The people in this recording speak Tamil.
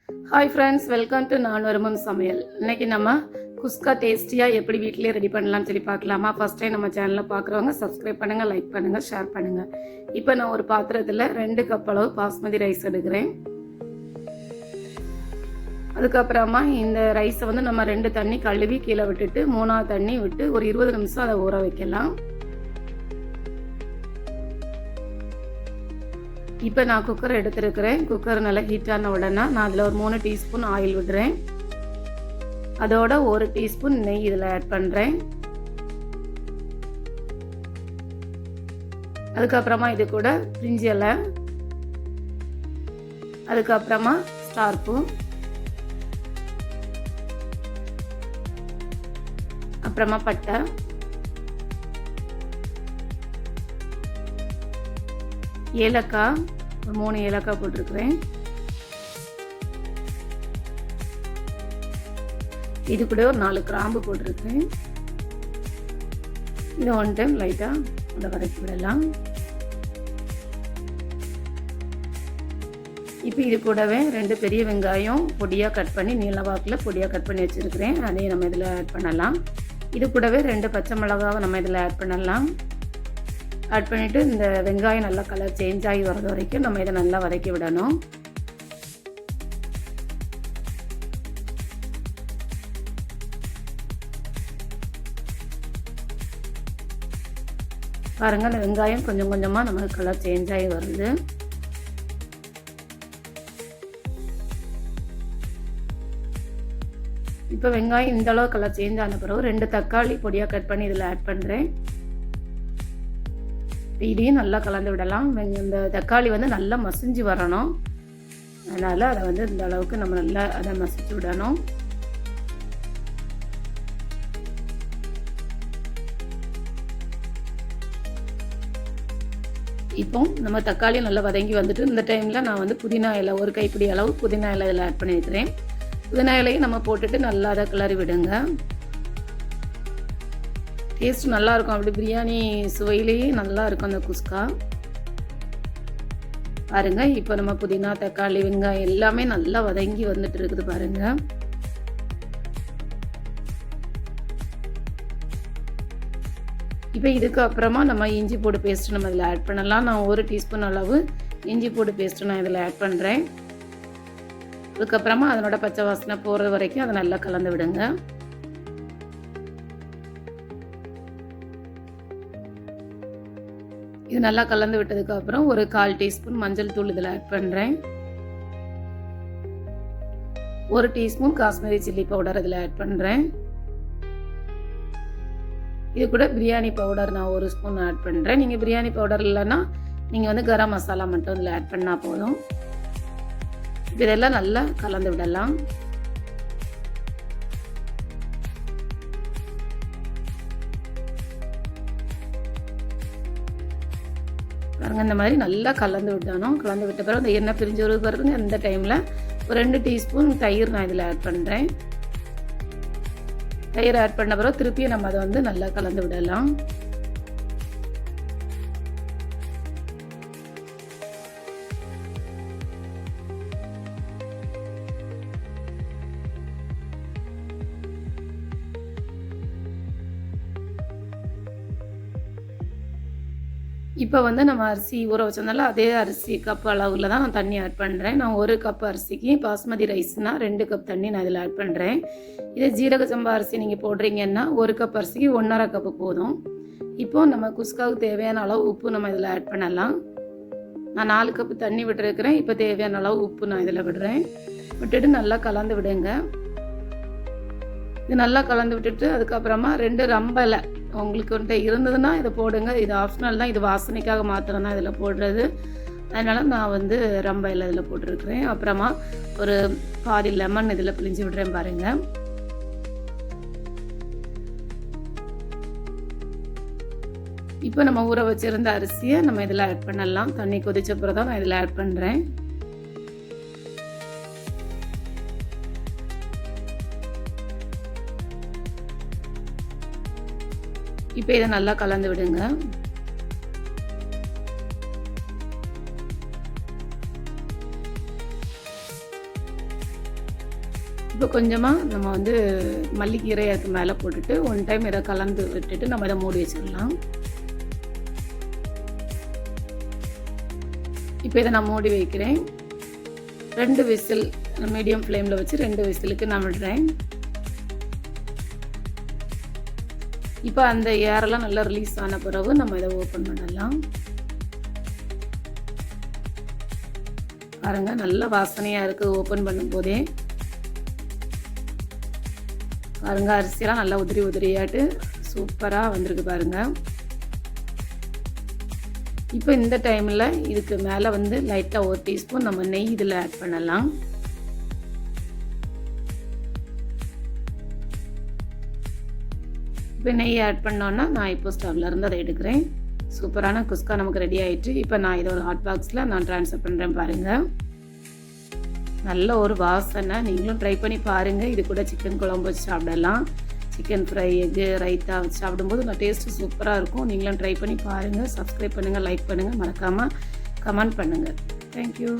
ஹாய் ஃப்ரெண்ட்ஸ், வெல்கம் டு நான் வருமும் சமையல். இன்றைக்கி நம்ம குஸ்கா டேஸ்டியாக எப்படி வீட்டிலே ரெடி பண்ணலாம்னு சொல்லி பார்க்கலாமா? ஃபஸ்ட் டைம் நம்ம சேனலில் பார்க்குறவங்க சப்ஸ்கிரைப் பண்ணுங்கள், லைக் பண்ணுங்கள், ஷேர் பண்ணுங்கள். இப்போ நான் ஒரு பாத்திரத்தில் 2 கப் அளவு பாஸ்மதி ரைஸ் எடுக்கிறேன். அதுக்கப்புறமா இந்த ரைஸை வந்து நம்ம 2 தண்ணி கழுவி கீழே விட்டுட்டு 3ஆவது தண்ணி விட்டு ஒரு 20 நிமிஷம் அதை ஊற வைக்கலாம். இப்போ நான் குக்கர் எடுத்துருக்கிறேன். குக்கர் நல்லா ஹீட்டான உடனே நான் அதில் ஒரு 3 டீஸ்பூன் ஆயில் விடுறேன். அதோட 1 டீஸ்பூன் நெய் இதில் ஆட் பண்ணுறேன். அதுக்கப்புறமா இது கூட பிரிஞ்சி இலை, அதுக்கப்புறமா ஸ்டார் பூ, அப்புறமா பட்டை, ஏலக்காய், ஒரு 3 ஏலக்காய் போட்டிருக்கிறேன். இது கூட ஒரு 4 கிராம்பு போட்டிருக்கிறேன். இது 1 டைம் லைட்டாக அதை வதக்கி விடலாம். இப்போ இது கூடவே 2 பெரிய வெங்காயம் பொடியாக கட் பண்ணி நீல வாக்கில் பொடியாக கட் பண்ணி வச்சுருக்கிறேன். அதையும் நம்ம இதில் ஆட் பண்ணலாம். இது கூடவே 2 பச்சை மிளகாவை நம்ம இதில் ஆட் பண்ணலாம். ஆட் பண்ணிவிட்டு இந்த வெங்காயம் நல்லா கலர் சேஞ்ச் ஆகி வர்றது வரைக்கும் நம்ம இதை நல்லா வதக்கி விடணும். பாருங்கள், அந்த வெங்காயம் கொஞ்சம் கொஞ்சமாக நமக்கு கலர் சேஞ்ச் ஆகி வருது. இப்போ வெங்காயம் இந்த அளவு கலர் சேஞ்ச் ஆன பிறகு 2 தக்காளி பொடியாக கட் பண்ணி இதில் ஆட் பண்ணுறேன். இதையும் நல்லா கலந்து விடலாம். இந்த தக்காளி வந்து நல்லா மசிஞ்சு வரணும். அதனால் அதை வந்து இந்த அளவுக்கு நம்ம நல்லா அதை மசிச்சு விடணும். இப்போ நம்ம தக்காளி நல்லா வதங்கி வந்துட்டு இந்த டைமில் நான் வந்து புதினா இலை, ஒரு கைப்பிடி அளவு புதினா இலை இதில் ஆட் பண்ணியிருக்கிறேன். புதினா இலையும் நம்ம போட்டுட்டு நல்லா அதை கிளறி விடுங்க. டேஸ்ட் நல்லாயிருக்கும். அப்படி பிரியாணி சுவையிலேயே நல்லா இருக்கும் அந்த குஸ்கா. பாருங்கள், இப்போ நம்ம புதினா, தக்காளி, வெங்காயம் எல்லாமே நல்லா வதங்கி வந்துட்டு இருக்குது பாருங்கள். இப்போ இதுக்கு அப்புறமா நம்ம இஞ்சி பூண்டு பேஸ்ட்டு நம்ம இதில் ஆட் பண்ணலாம். நான் 1 டீஸ்பூன் அளவு இஞ்சி பூண்டு பேஸ்ட்டு நான் இதில் ஆட் பண்ணுறேன். அதுக்கப்புறமா அதனோட பச்சை வாசனை போகிறது வரைக்கும் அதை நல்லா கலந்து விடுங்க. இது நல்லா கலந்து விட்டதுக்கு அப்புறம் ஒரு 1/4 டீஸ்பூன் மஞ்சள் தூள் இதில் ஆட் பண்ணுறேன். 1 டீஸ்பூன் காஷ்மீரி சில்லி பவுடர் இதில் ஆட் பண்ணுறேன். இது கூட பிரியாணி பவுடர் நான் 1 ஸ்பூன் ஆட் பண்ணுறேன். நீங்கள் பிரியாணி பவுடர் இல்லைன்னா நீங்கள் வந்து கரம் மசாலா மட்டும் இதில் ஆட் பண்ணால் போதும். இதெல்லாம் நல்லா கலந்து விடலாம். பாருங்கள், இந்த மாதிரி நல்லா கலந்து விடணும். கலந்து விட்ட பிறகு அந்த எண்ணெய் பிரிஞ்சு வருதுங்க. இந்த டைமில் ஒரு 2 டீஸ்பூன் தயிர் நான் இதில் ஆட் பண்ணுறேன். தயிர் ஆட் பண்ண பிறகு திருப்பியும் நம்ம அதை வந்து நல்லா கலந்து விடலாம். இப்போ வந்து நம்ம அரிசி ஊற வச்சதுனால அதே அரிசி கப் அளவில் தான் நான் தண்ணி ஆட் பண்ணுறேன். நான் 1 கப் அரிசிக்கு பாஸ்மதி ரைஸ்னால் 2 கப் தண்ணி நான் இதில் ஆட் பண்ணுறேன். இதே ஜீரக சம்பா அரிசி நீங்கள் போடுறீங்கன்னா 1 கப் அரிசிக்கு 1½ கப்பு போதும். இப்போது நம்ம குஸ்காவுக்கு தேவையான அளவு உப்பு நம்ம இதில் ஆட் பண்ணலாம். நான் 4 கப்பு தண்ணி விட்டுருக்கிறேன். இப்போ தேவையான அளவு உப்பு நான் இதில் விடுறேன். விட்டுட்டு நல்லா கலந்து விடுங்க. இது நல்லா கலந்து விட்டுட்டு அதுக்கப்புறமா 2 ரம்பலை உங்களுக்கு வந்துட்டு இருந்ததுன்னா இதை போடுங்க. இது ஆப்ஷனல் தான். இது வாசனைக்காக மாத்திரம் தான் இதில் போடுறது. அதனால் நான் வந்து ரம்ப இலை இதில் போட்டிருக்கிறேன். அப்புறமா ஒரு பாதி லெமன் இதில் பிழிஞ்சு விடுறேன் பாருங்கள். இப்போ நம்ம ஊற வச்சுருந்த அரிசியை நம்ம இதில் ஆட் பண்ணலாம். தண்ணி கொதிச்ச பிறகு தான் நான் இதில் ஆட் பண்ணுறேன். இப்போ இதை நல்லா கலந்து விடுங்க. இப்போ கொஞ்சமாக நம்ம வந்து மல்லிக்கீரை அதுக்கு மேலே போட்டுட்டு ஒன் டைம் இதை கலந்து விட்டுட்டு நம்ம இதை மூடி வச்சிடலாம். இப்போ இதை நான் மூடி வைக்கிறேன். 2 விசில் மீடியம் ஃப்ளேமில் வச்சு 2 விசிலுக்கு நான் விடுறேன். இப்போ அந்த ஏரெல்லாம் நல்லா ரிலீஸ் ஆன பிறகு நம்ம இதை ஓப்பன் பண்ணலாம். பாருங்க, நல்ல வாசனையாக இருக்குது. ஓப்பன் பண்ணும்போதே பாருங்க, அரிசியெல்லாம் நல்லா உதிரி உதிரியாட்டு சூப்பராக வந்திருக்கு பாருங்க. இப்போ இந்த டைமில் இதுக்கு மேலே வந்து லைட்டாக 1 டீஸ்பூன் நம்ம நெய் இதில் ஆட் பண்ணலாம். இப்போ நெய் ஆட் பண்ணோன்னா நான் இப்போ ஸ்டவ்வில் இருந்து அதை எடுக்கிறேன். சூப்பரான குஸ்கா நமக்கு ரெடி ஆகிட்டு. இப்போ நான் இதை ஒரு ஹாட் பாக்ஸில் நான் ட்ரான்ஸ்ஃபர் பண்ணுறேன். பாருங்கள், நல்ல ஒரு வாசனை. நீங்களும் ட்ரை பண்ணி பாருங்கள். இது கூட சிக்கன் குழம்பு வச்சு சாப்பிடலாம். சிக்கன் ஃப்ரை, எக்கு, ரைத்தா வச்சு சாப்பிடும்போது நான் டேஸ்ட்டு சூப்பராக இருக்கும். நீங்களும் ட்ரை பண்ணி பாருங்கள். சப்ஸ்கிரைப் பண்ணுங்கள், லைக் பண்ணுங்கள், மறக்காமல் கமெண்ட் பண்ணுங்கள். தேங்க்யூ.